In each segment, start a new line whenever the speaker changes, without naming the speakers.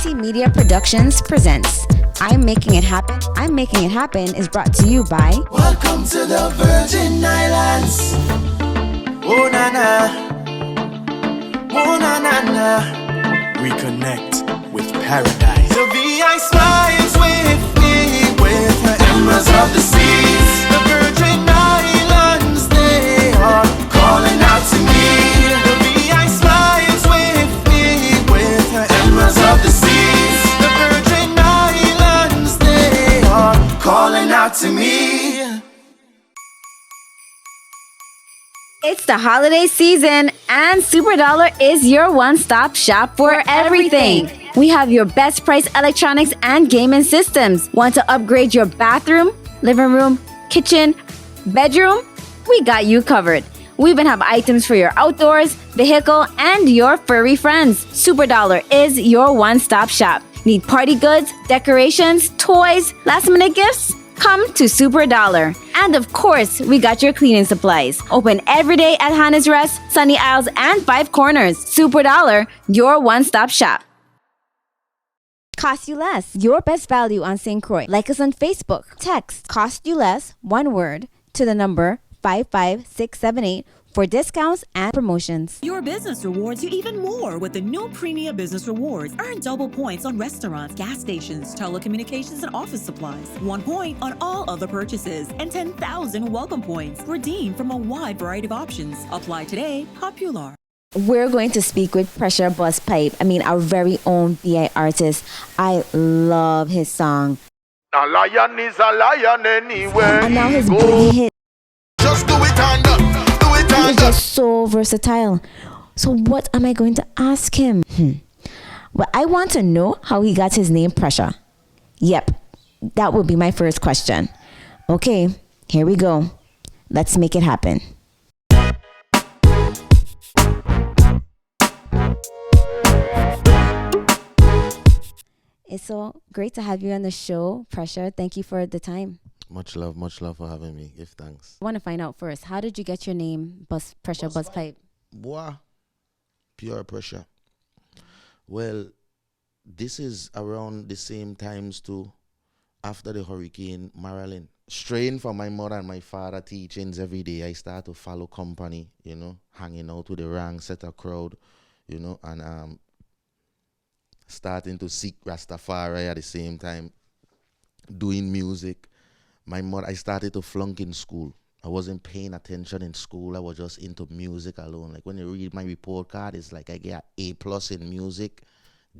JC Media Productions presents I'm Making It Happen. I'm Making It Happen is brought to you by
Welcome to the Virgin Islands. Oh na na, oh na na na. Reconnect with paradise. The VI smiles with me, with the embers of the seas. The Virgin Islands, they are calling out to me. The VI smiles with me, with the embers of the seas. The Virgin Islands, they are calling out to me.
It's the holiday season, and Super Dollar is your one-stop shop for everything. We have your best price electronics and gaming systems. Want to upgrade your bathroom, living room, kitchen, bedroom? We got you covered. We even have items for your outdoors, vehicle, and your furry friends. Super Dollar is your one-stop shop. Need party goods, decorations, toys, last-minute gifts? Come to Super Dollar. And of course, we got your cleaning supplies. Open every day at Hannah's Rest, Sunny Isles, and Five Corners. Super Dollar, your one-stop shop. Cost you less. Your best value on St. Croix. Like us on Facebook. Text Cost You Less, one word, to the number 55678 for discounts and promotions.
Your business rewards you even more with the new Premier Business Rewards. Earn double points on restaurants, gas stations, telecommunications, and office supplies. 1 point on all other purchases, and 10,000 welcome points. Redeem from a wide variety of options. Apply today. Popular.
We're going to speak with Pressure BussPipe. Our very own BI artist. I love his song.
A lion is a lion anywhere.
And now his big hit.
Just do it and do it
He's
and
just so versatile. So what am I going to ask him? Well, I want to know how he got his name Pressure. Yep, that would be my first question. Okay, here we go. Let's make it happen. It's so great to have you on the show, Pressure. Thank you for the time.
Much love for having me. Give thanks.
I want to find out first, how did you get your name, Pressure BussPipe?
Boy, pure pressure. Well, this is around the same times too, after the Hurricane Marilyn. Straying from my mother and my father teachings every day, I start to follow company, hanging out with the wrong set of crowd, and starting to seek Rastafari at the same time, doing music. My mother, I started to flunk in school. I wasn't paying attention in school. I was just into music alone. Like when you read my report card, it's like I get A+ in music,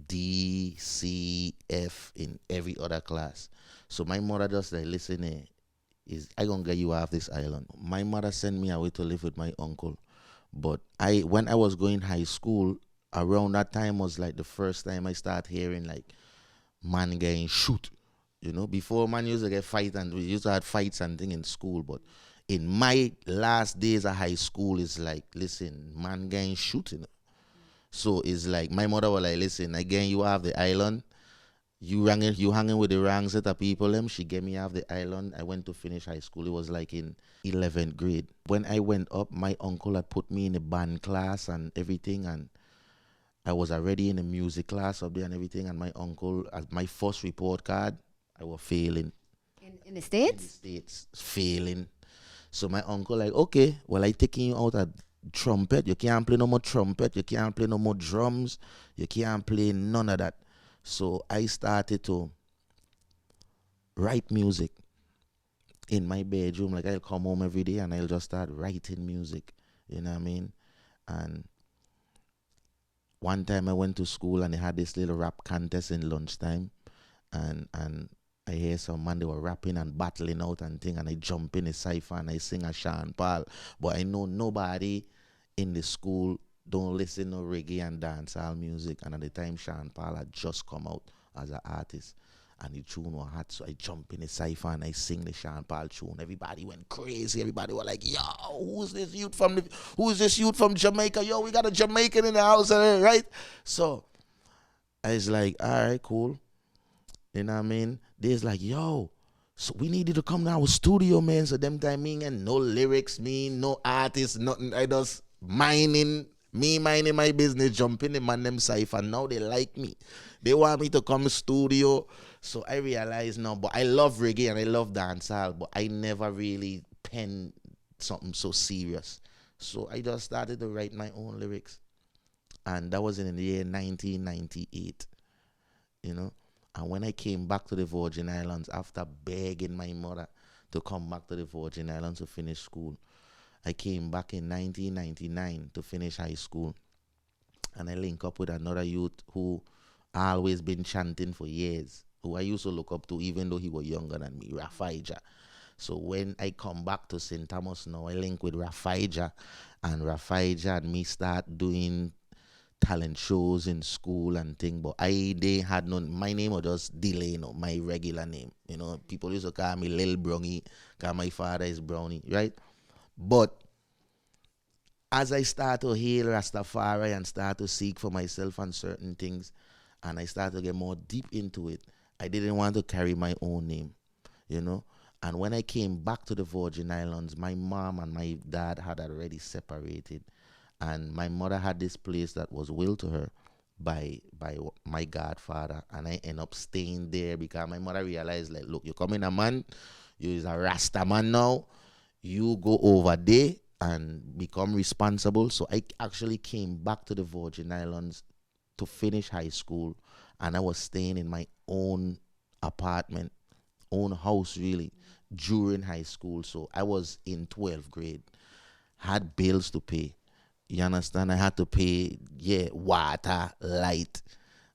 D, C, F in every other class. So my mother just like, listen, I gonna get you off this island. My mother sent me away to live with my uncle. But when I was going high school, around that time was like the first time I started hearing like man getting shoot. Before man used to get fight and we used to have fights and things in school, but in my last days of high school, it's like, listen, man getting shooting. So it's like my mother was like, listen, again, you have the island. You hanging with the wrong set of people. She get me off the island. I went to finish high school. It was like in 11th grade. When I went up, my uncle had put me in a band class and everything, and I was already in a music class up there and everything. And my uncle, as my first report card, I was failing.
In the States?
In the States, failing. So my uncle like, okay, well, I taking you out at trumpet. You can't play no more trumpet. You can't play no more drums. You can't play none of that. So I started to write music in my bedroom. Like I'll come home every day and I'll just start writing music. You know what I mean? And one time I went to school and they had this little rap contest in lunchtime. And I hear some man, they were rapping and battling out and thing, and I jump in a cypher and I sing a Sean Paul. But I know nobody in the school don't listen to reggae and dancehall music. And at the time, Sean Paul had just come out as an artist. And the tune was hot, so I jump in a cypher and I sing the Sean Paul tune. Everybody went crazy. Everybody was like, yo, who's this youth from Jamaica? Yo, we got a Jamaican in the house, right? So I was like, all right, cool. You know what I mean? They's like, yo, so we needed to come down with studio, man. So them time me and no lyrics, me, no artists, nothing. I just mining Me minding my business, jumping the man them cipher. Now they like me. They want me to come studio. So I realize now, but I love reggae and I love dancehall, but I never really penned something so serious. So I just started to write my own lyrics. And that was in the year 1998, you know. And when I came back to the Virgin Islands after begging my mother to come back to the Virgin Islands to finish school, I came back in 1999 to finish high school. And I link up with another youth who I always been chanting for years, who I used to look up to even though he was younger than me, Rafaija. So when I come back to St. Thomas now, I link with Rafaija, and Rafaija and me start doing talent shows in school and thing. But they had no, my name was just Delano, my regular name. You know, people used to call me Lil Brownie, because my father is Brownie, right? But as I start to hail Rastafari and start to seek for myself on certain things, and I start to get more deep into it, I didn't want to carry my own name, you know. And when I came back to the Virgin Islands, my mom and my dad had already separated. And my mother had this place that was willed to her by my godfather. And I end up staying there because my mother realized, like, look, you're coming a man, you're a Rasta man now. You go over there and become responsible. So I actually came back to the Virgin Islands to finish high school. And I was staying in my own apartment, own house really, during high school. So I was in 12th grade, had bills to pay. You understand? I had to pay, water, light.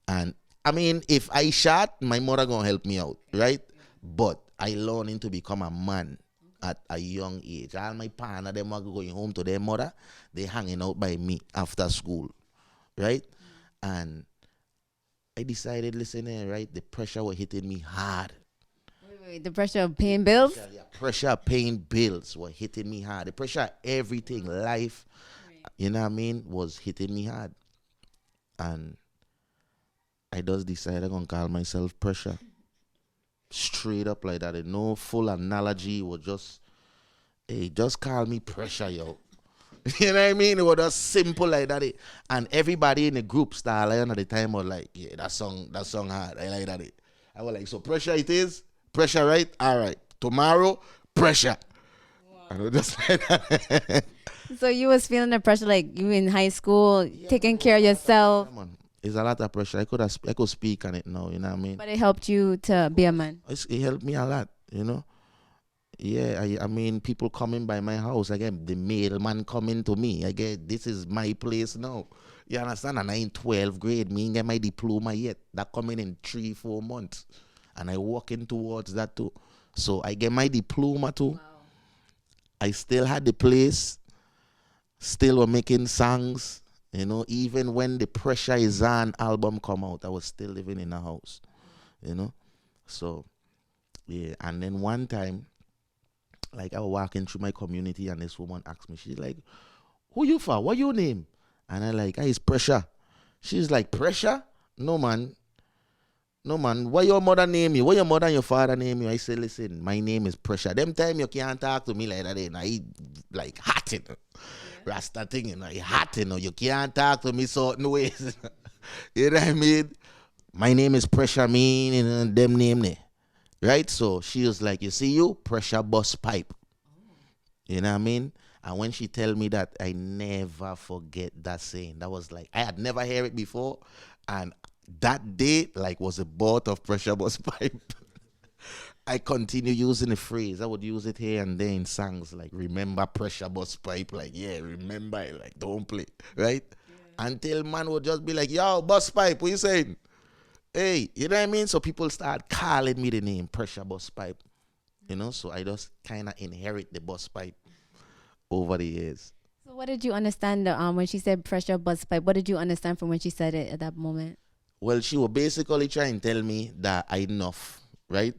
And I mean, if I shot, my mother gonna help me out, right? But I learning to become a man at a young age. All my partner, them are going home to their mother. They hanging out by me after school, right? And I decided, listen here, right? The pressure was hitting me hard.
Wait, the pressure of paying bills?
Pressure of paying bills was hitting me hard. The pressure of everything, life, you know what I mean, was hitting me hard. And I just decided I'm going to call myself Pressure. Straight up like that. No full analogy. Was just, hey, just call me Pressure, yo. You know what I mean? It was just simple like that. And everybody in the group started at the time was like, yeah, that song hard. I like that. I was like, so Pressure it is? Pressure, right? All right. Tomorrow, Pressure. Wow. And it was just like that.
So you was feeling the pressure like you in high school, taking care of yourself.
Yeah, man. It's a lot of pressure. I could speak on it now, you know what I mean?
But it helped you to be a man.
It helped me a lot, you know? Yeah, I mean, people coming by my house, again, the mailman coming to me. Again, this is my place now. You understand? And I in 12th grade, me ain't get my diploma yet. That coming in 3-4 months. And I walking towards that too. So I get my diploma too. Wow. I still had the place. Still were making songs, you know, even when the Pressure Is On album come out, I was still living in a house, you know. So, yeah, and then one time, like I was walking through my community and this woman asked me, she's like, who you for? What your name? And I like, it's Pressure. She's like, Pressure? No, man. What your mother name you? What your mother and your father name you? I said, listen, my name is Pressure. Them time you can't talk to me like that. And I like hot it. Rasta thing, you know, hot, you know, you can't talk to me certain ways. You know what I mean? My name is Pressure, mean, you know, them name there. Right? So she was like, you see you? Pressure BussPipe. You know what I mean? And when she tell me that, I never forget that saying. That was like, I had never heard it before. And that day, like, was a birth of Pressure BussPipe. I continue using the phrase. I would use it here and there in songs like remember Pressure BussPipe, like remember it, like don't play, right? Yeah. Until man would just be like, yo, BussPipe, what you saying? Hey, you know what I mean? So people start calling me the name Pressure BussPipe, you know. So I just kind of inherit the BussPipe over the years.
So what did you understand when she said Pressure BussPipe? What did you understand from when she said it at that moment?
Well, she was basically trying to tell me that I enough, right?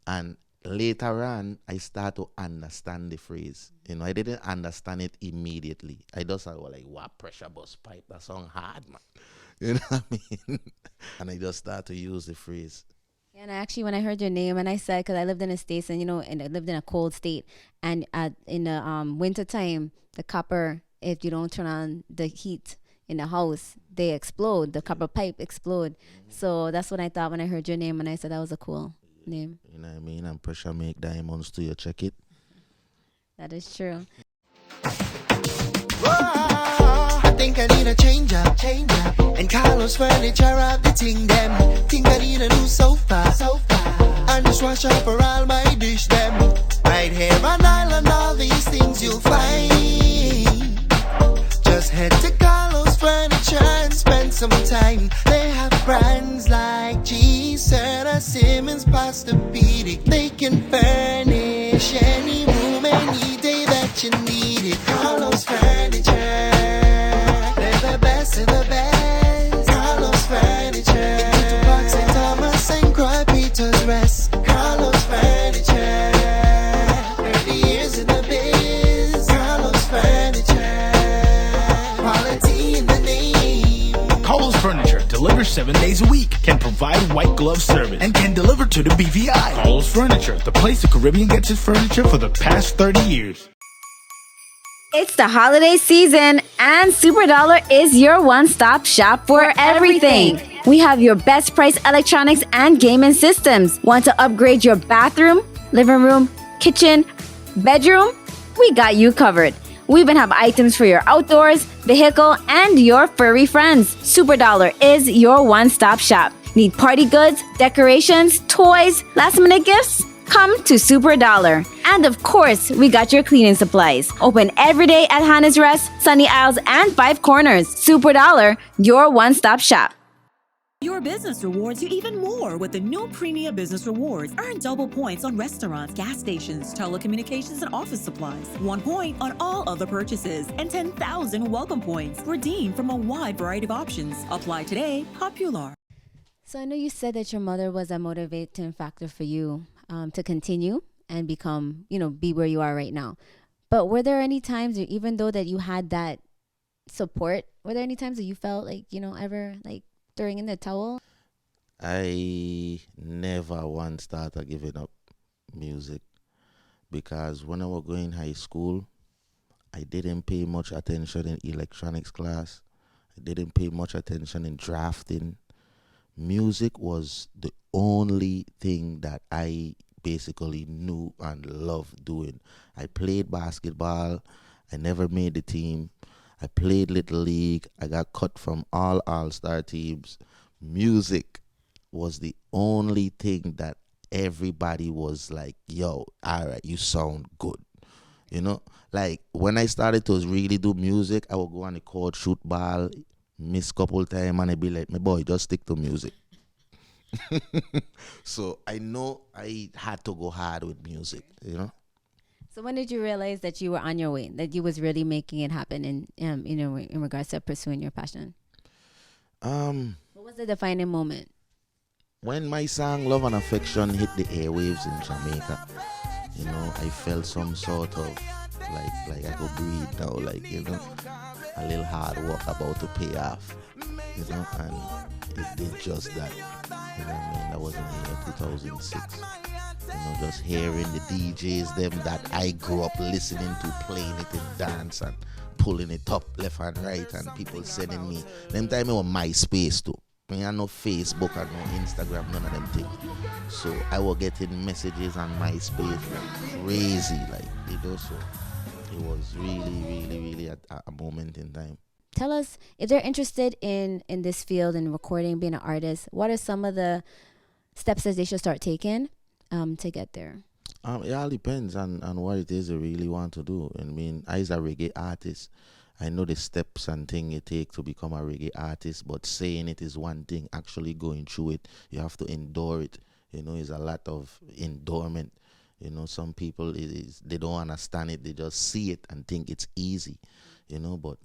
And later on, I start to understand the phrase. You know, I didn't understand it immediately. I just was like, wow, Pressure BussPipe, that song hard, man. You know what I mean? And I just start to use the phrase.
Yeah, and actually, when I heard your name, and I said, because I lived in the States, and, you know, and I lived in a cold state, and in the winter time, the copper, if you don't turn on the heat, in the house, they explode. The copper pipe explode. So that's what I thought when I heard your name, and I said that was a cool name.
You know what I mean? And pressure make diamonds too. You check it.
That is true.
I think I need a change up. And Carlos Furniture have the thing them. Think I need a new sofa. And just wash up for all my dish them. Right here on Island, all these things you'll find. Just head to Carlos Furniture and spend some time. They have brands like G, Serta, Simmons, Posturepedic. They can furnish any room, any day that you need it. Carlos Furniture, they're the best of the best. Carlos Furniture, to Park St. Thomas and Croix Peter's Rest. Carlos Furniture, 30 years in the biz. Carlos Furniture, quality in the name.
Carlos Furniture delivers 7 days a week, can provide white glove service, and can deliver to the BVI. Carlos Furniture, the place the Caribbean gets its furniture for the past 30 years.
It's the holiday season, and Super Dollar is your one-stop shop for everything. We have your best price electronics and gaming systems. Want to upgrade your bathroom, living room, kitchen, bedroom? We got you covered. We even have items for your outdoors, vehicle, and your furry friends. Super Dollar is your one-stop shop. Need party goods, decorations, toys, last-minute gifts? Come to Super Dollar. And of course, we got your cleaning supplies. Open every day at Hannah's Rest, Sunny Isles, and Five Corners. Super Dollar, your one-stop shop.
Your business rewards you even more with the new Premier Business Rewards. Earn double points on restaurants, gas stations, telecommunications, and office supplies. 1 point on all other purchases, and 10,000 welcome points. Redeem from a wide variety of options. Apply today. Popular.
So I know you said that your mother was a motivating factor for you to continue and become, be where you are right now. But were there any times, even though that you had that support, were there any times that you felt like, ever like throwing in the towel?
I never once started giving up music because when I was going high school, I didn't pay much attention in electronics class. I didn't pay much attention in drafting. Music was the only thing that I basically knew and loved doing. I played basketball. I never made the team. I played Little League. I got cut from all All-Star teams. Music was the only thing that everybody was like, yo, all right, you sound good. Like when I started to really do music, I would go on the court, shoot ball, miss couple times, and I'd be like, my boy, just stick to music. So I know I had to go hard with music,
So when did you realize that you were on your way, that you was really making it happen in regards to pursuing your passion? What was the defining moment?
When my song Love and Affection hit the airwaves in Jamaica, I felt some sort of like I could breathe now, a little hard work about to pay off, and it did just that. That was in the year 2006. Just hearing the DJs, them that I grew up listening to, playing it in dance and pulling it up left and right, and people sending me. Them time I was MySpace too. I had no Facebook and no Instagram, none of them things. So I was getting messages on MySpace like crazy, so it was really a moment in time.
Tell us, if they're interested in this field and recording, being an artist, what are some of the steps that they should start taking to get there?
It all depends on what it is they really want to do. As a reggae artist, I know the steps and things it take to become a reggae artist, but saying it is one thing, actually going through it, you have to endure it. It's a lot of endurement. Some people, they don't understand it. They just see it and think it's easy, but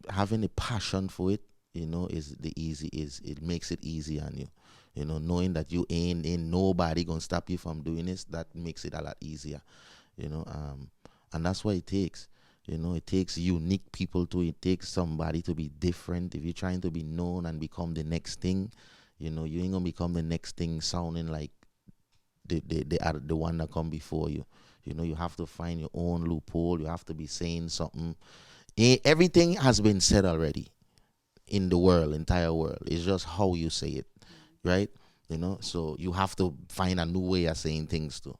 having a passion for it, it makes it easy on you. Knowing that you ain't nobody gonna stop you from doing this, that makes it a lot easier. And that's what it takes. It takes unique people it takes somebody to be different. If you're trying to be known and become the next thing, you ain't gonna become the next thing sounding like the one that come before you. You have to find your own loophole. You have to be saying something. Everything has been said already. in the world, entire world. It's just how you say it, right? So you have to find a new way of saying things too.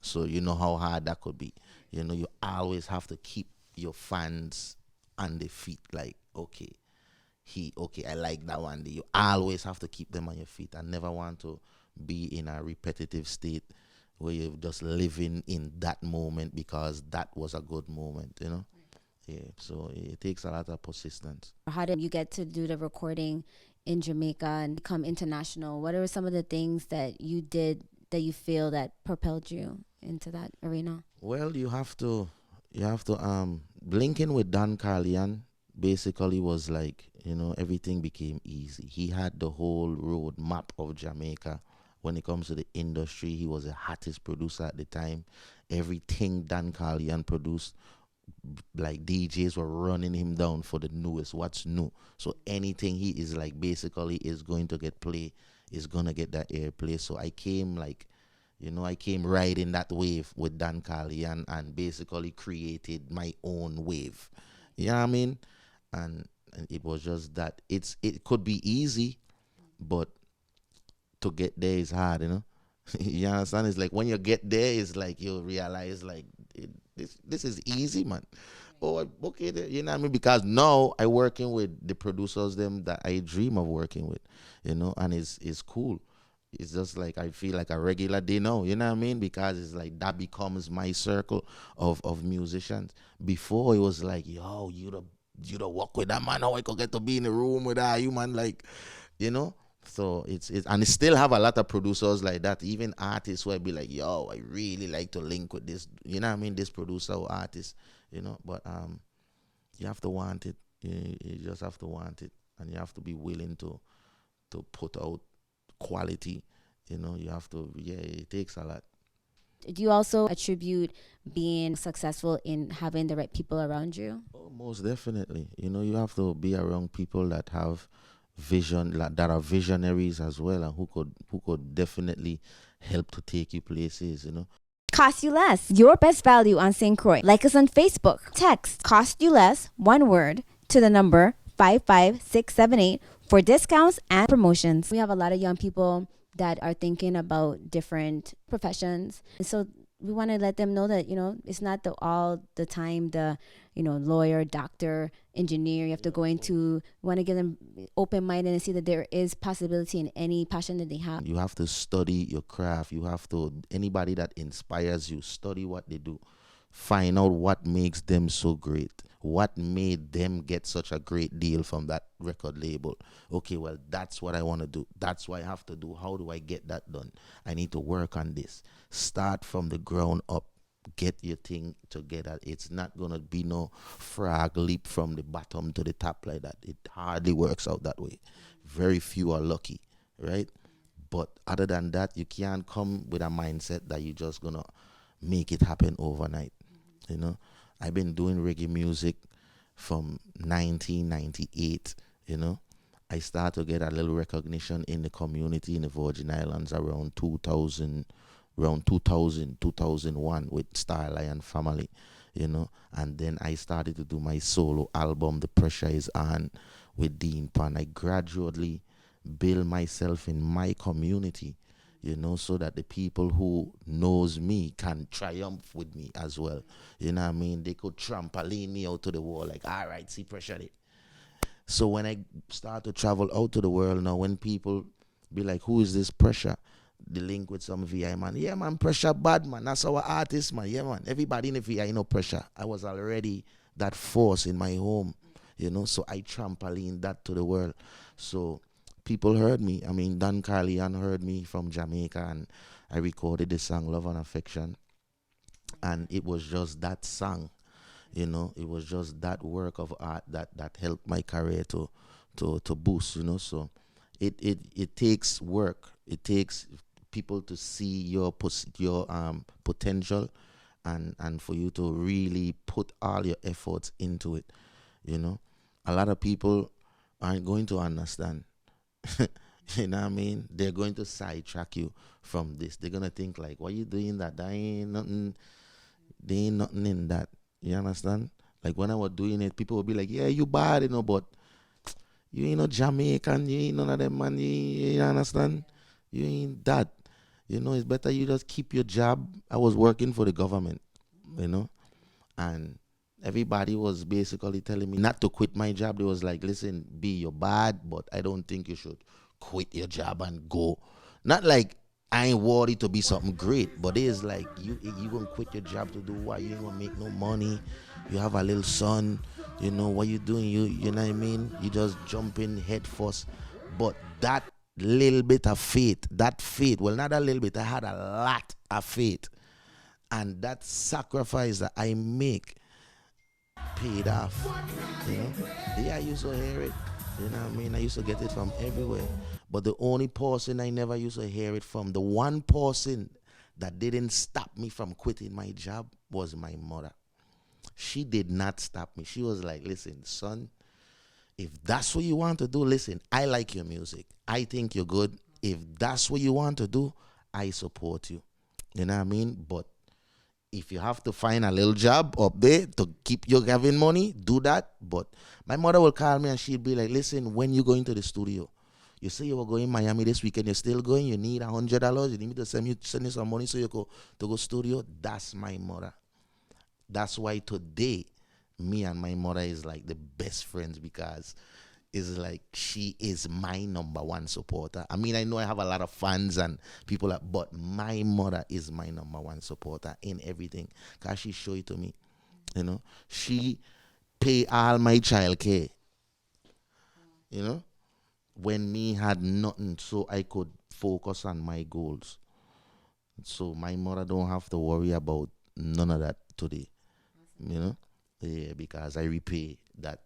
So you know how hard that could be. You always have to keep your fans on their feet. Like, okay, I like that one. You always have to keep them on your feet and never want to be in a repetitive state where you're just living in that moment because that was a good moment. Yeah, so it takes a lot of persistence.
How did you get to do the recording in Jamaica and become international? What are some of the things that you did that you feel that propelled you into that arena?
Well, you have to linking with Dan Carlian basically was like, everything became easy. He had the whole road map of Jamaica. When it comes to the industry, he was the hottest producer at the time. Everything Dan Carlian produced, like DJs were running him down for the newest, what's new. So anything he is like basically is going to get play, is gonna get that airplay. So I came riding that wave with Dan Carly and basically created my own wave. You know what I mean? And it was just that it could be easy, but to get there is hard. You understand? It's like when you get there, it's like you realize like this is easy, man. Oh, okay, you know what I mean? Because now I working with the producers them that I dream of working with, and it's cool. It's just like I feel like a regular day now, you know what I mean? Because it's like that becomes my circle of musicians. Before it was like, yo, you the walk with that man, how I could get to be in the room with that, you man, like, you know? So it's and it still have a lot of producers like that, even artists where I be like, yo, I really like to link with this, you know what I mean, this producer or artist, but you have to want it. You just have to want it, and you have to be willing to put out quality. You have to. Yeah, it takes a lot.
Do you also attribute being successful in having the right people around you?
Oh, most definitely. You have to be around people that have vision, that are visionaries as well, and who could definitely help to take you places.
Cost you less. Your best value on St. Croix. Like us on Facebook. Text cost you less, one word, to the number 55678 for discounts and promotions. We have a lot of young people that are thinking about different professions. And so we want to let them know that, it's not all the time the, lawyer, doctor, engineer. You have to go into, we want to get them open-minded and see that there is possibility in any passion that they have.
You have to study your craft. Anybody that inspires you, study what they do. Find out what makes them so great. What made them get such a great deal from that record label? Okay, well, that's what I want to do. That's what I have to do. How do I get that done? I need to work on this. Start from the ground up. Get your thing together. It's not going to be no frog leap from the bottom to the top like that. It hardly works out that way. Very few are lucky, right? But other than that, you can't come with a mindset that you're just going to make it happen overnight. I've been doing reggae music from 1998. I started to get a little recognition in the community in the Virgin Islands around 2001 with Star Lion Family, and then I started to do my solo album, The Pressure Is On, with Dean Pan. I gradually build myself in my community, so that the people who knows me can triumph with me as well. You know what I mean? They could trampoline me out to the wall, like, all right, see, pressure it. So when I start to travel out to the world now, when people be like, who is this Pressure? The link with some VI man. Yeah, man, Pressure bad, man. That's our artist, man. Yeah, man. Everybody in the VI know Pressure. I was already that force in my home, so I trampoline that to the world. So people heard me. I mean, Dan Carlian heard me from Jamaica, and I recorded the song Love and Affection. And it was just that song, it was just that work of art that helped my career to boost, So it takes work. It takes people to see your potential, and for you to really put all your efforts into it. A lot of people aren't going to understand. You know what I mean? They're going to sidetrack you from this. They're gonna think like, "Why you doing that? There ain't nothing. There ain't nothing in that." You understand? Like when I was doing it, people would be like, "Yeah, you bad, but You ain't no Jamaican, you ain't none of them, man. You understand? You ain't that. It's better you just keep your job. I was working for the government, and everybody was basically telling me not to quit my job. They was like, listen, B, you're bad, but I don't think you should quit your job and go. Not like I ain't worried to be something great, but it's like you gonna quit your job to do what? You ain't gonna make no money. You have a little son. What you doing? You know what I mean? You just jump in head first. But that little bit of faith, well, not a little bit, I had a lot of faith. And that sacrifice that I make paid off. Yeah, I used to hear it. You know what I mean? I used to get it from everywhere. But the only person I never used to hear it from, the one person that didn't stop me from quitting my job was my mother. She did not stop me. She was like, listen, son, if that's what you want to do, listen, I like your music. I think you're good. If that's what you want to do, I support you. You know what I mean? But if you have to find a little job up there to keep you having money, do that. But my mother will call me and she'll be like, listen, when you go into the studio, you say you were going to Miami this weekend, you're still going, you need $100, you need me to send you some money so you go studio. That's my mother. That's why today, me and my mother is like the best friends, because it's like she is my number one supporter. I mean, I know I have a lot of fans and people, but my mother is my number one supporter in everything, because she show it to me. She pay all my child care. When me had nothing, so I could focus on my goals. So my mother don't have to worry about none of that today. Yeah, because I repay that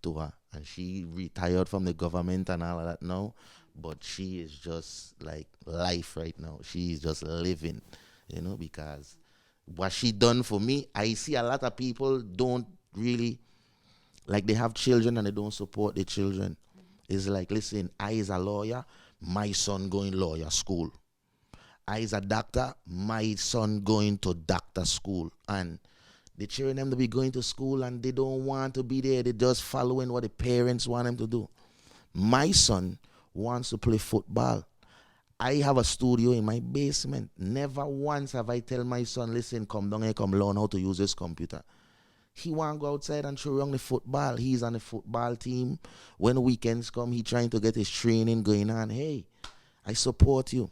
to her, and she retired from the government and all of that now, but she is just like life right now. She is just living, because what she done for me. I see a lot of people don't really, like, they have children and they don't support their children. It's like, listen, I is a lawyer, my son going lawyer school. I is a doctor, my son going to doctor school. And the children them to be going to school and they don't want to be there. They just following what the parents want them to do. My son wants to play football. I have a studio in my basement. Never once have I tell my son, listen, come down here, come learn how to use this computer. He want to go outside and throw around the football. He's on the football team. When the weekends come, he trying to get his training going on. Hey, I support you.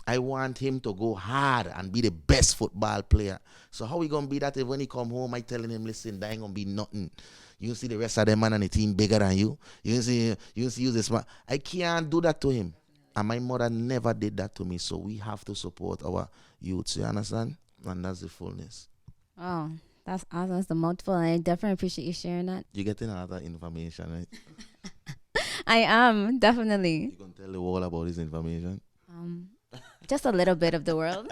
I want him to go hard and be the best football player. So how we going to be that if when he come home, I telling him, listen, that ain't going to be nothing. You see the rest of them man on the team bigger than you. You see you this man. I can't do that to him. And my mother never did that to me. So we have to support our youths. You understand? And that's the fullness.
Oh, that's awesome. That's the mouthful. And I definitely appreciate you sharing that.
You're getting a lot of information, right?
I am, definitely.
You can tell the world about this information?
Just a little bit of the world.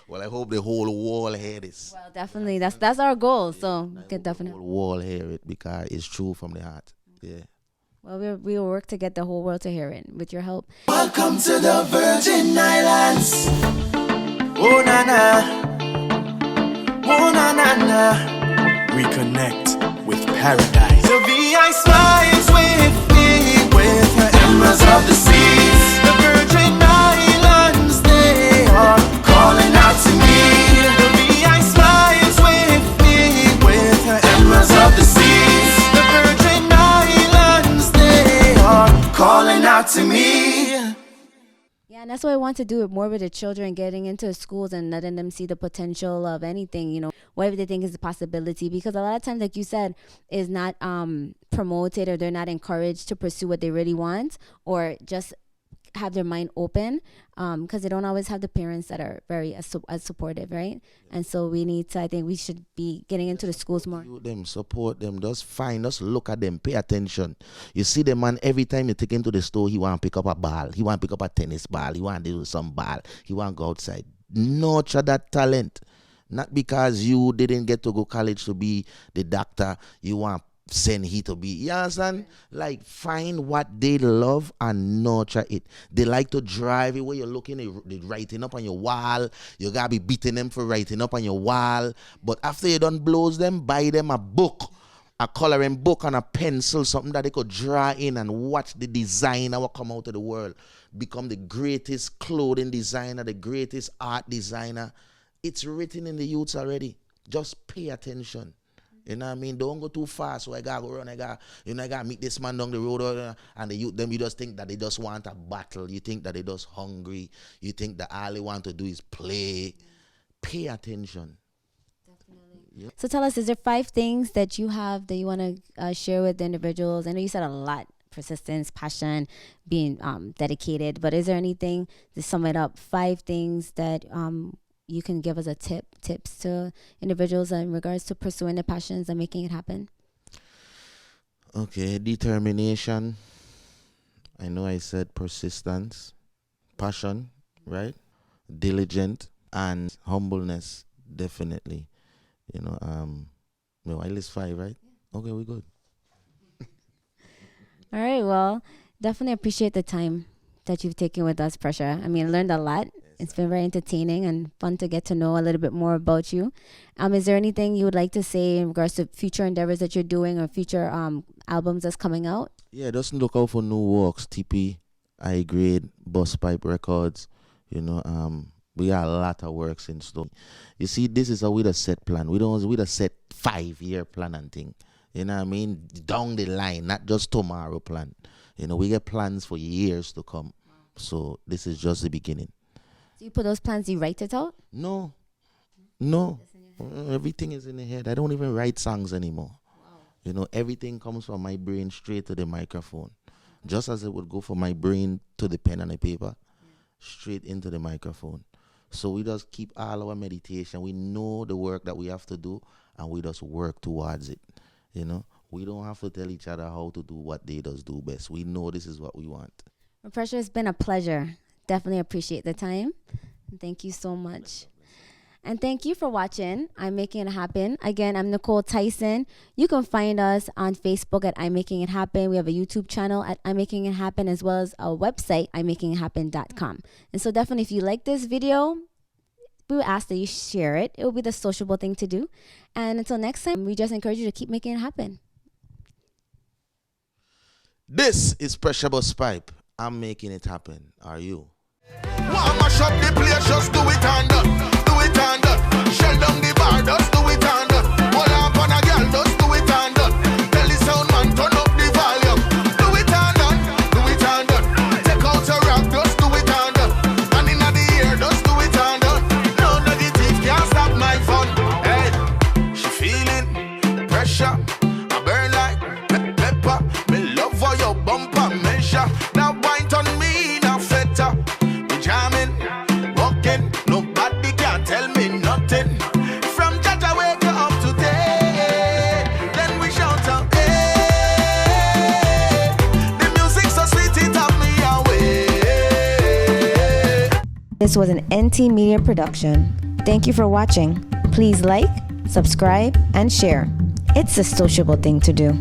Well, I hope the whole world hear this.
Well, definitely. That's our goal. So
I
we can
hope
definitely.
the whole world hear it, because it's true from the heart. Yeah.
Well, we will work to get the whole world to hear it with your help.
Welcome to the Virgin Islands. Oh na na, oh na na na. Reconnect with paradise. The VI smiles with me, with her embers of the seas. The Virgin Islands, they are calling out to me. The VI smiles with me, with her embers of the seas. The Virgin Islands, they are calling out to me.
Yeah, and that's what I want to do it more with the children, getting into schools and letting them see the potential of anything, whatever they think is a possibility. Because a lot of times, like you said, is not promoted, or they're not encouraged to pursue what they really want, or just have their mind open, because they don't always have the parents that are very as supportive, right? And so I think we should be getting into the schools more.
Them, support them, just look at them, pay attention. You see the man, every time you take him to the store, he want to pick up a ball, he want to pick up a tennis ball, he want to do some ball, he want to go outside. Nurture that talent. Not because you didn't get to go college to be the doctor, you want send he to be. You understand? Like, find what they love and nurture it. They like to drive it where you're looking at writing up on your wall. You gotta be beating them for writing up on your wall. But after you done blows them, buy them a book a coloring book and a pencil, something that they could draw in and watch the designer will come out of the world, become the greatest clothing designer, the greatest art designer. It's written in the youths already. Just pay attention. You know what I mean? Don't go too fast. So I gotta go run. I gotta meet this man down the road, and the youth, them, you just think that they just want a battle. You think that they just hungry. You think that all they want to do is play. Pay attention.
Definitely. So tell us, is there 5 things that you have that you want to share with the individuals? I know you said a lot: persistence, passion, being dedicated. But is there anything to sum it up? 5 things that you can give us tips to individuals in regards to pursuing their passions and making it happen?
Okay, determination. I know I said persistence, passion, right? Diligent and humbleness, definitely. You know, no, I list 5, right? Okay, we're good.
All right, well, definitely appreciate the time that you've taken with us, Pressure. I mean, I learned a lot. It's been very entertaining and fun to get to know a little bit more about you. Is there anything you would like to say in regards to future endeavors that you're doing or future albums that's coming out?
Yeah, just look out for new works. TP, I Grade, BussPipe Records. You know, we got a lot of works in store. You see, this is with a set plan. We a set 5-year plan and thing. You know what I mean? Down the line, not just tomorrow plan. You know, we get plans for years to come. So this is just the beginning.
So you put those plans, you write it out?
No. Everything is in the head. I don't even write songs anymore. Wow. You know, everything comes from my brain straight to the microphone. Just as it would go from my brain to the pen and the paper, straight into the microphone. So we just keep all our meditation. We know the work that we have to do, and we just work towards it. You know, we don't have to tell each other how to do what they just do best. We know this is what we want.
Well, Pressure, it's been a pleasure. Definitely appreciate the time. Thank you so much. And thank you for watching I'm Making It Happen. Again, I'm Nicole Tyson. You can find us on Facebook at I'm Making It Happen. We have a YouTube channel at I'm Making It Happen, as well as a website, I'mMakingItHappen.com. And so definitely, if you like this video, we would ask that you share it. It will be the sociable thing to do. And until next time, we just encourage you to keep making it happen.
This is Pressure BussPipe. I'm making it happen. Are you?
Wanna mash up the place, just do it and do it and shell down the bar, just do it and hold up on a girl, just do it and tell the sound man turn up the volume. Do it and take out your rap, just do it and stand in the air, just do it and no negative can't stop my fun. Hey, she feeling pressure, I burn like pepper. Me love for your bumper measure. Now wine on me, now feta. Jamming, walking, nobody can tell me nothing. From Jaja wake up today, then we shout out, hey, the music so sweet it up me away.
This was an NT Media production. Thank you for watching. Please like, subscribe, and share. It's a sociable thing to do.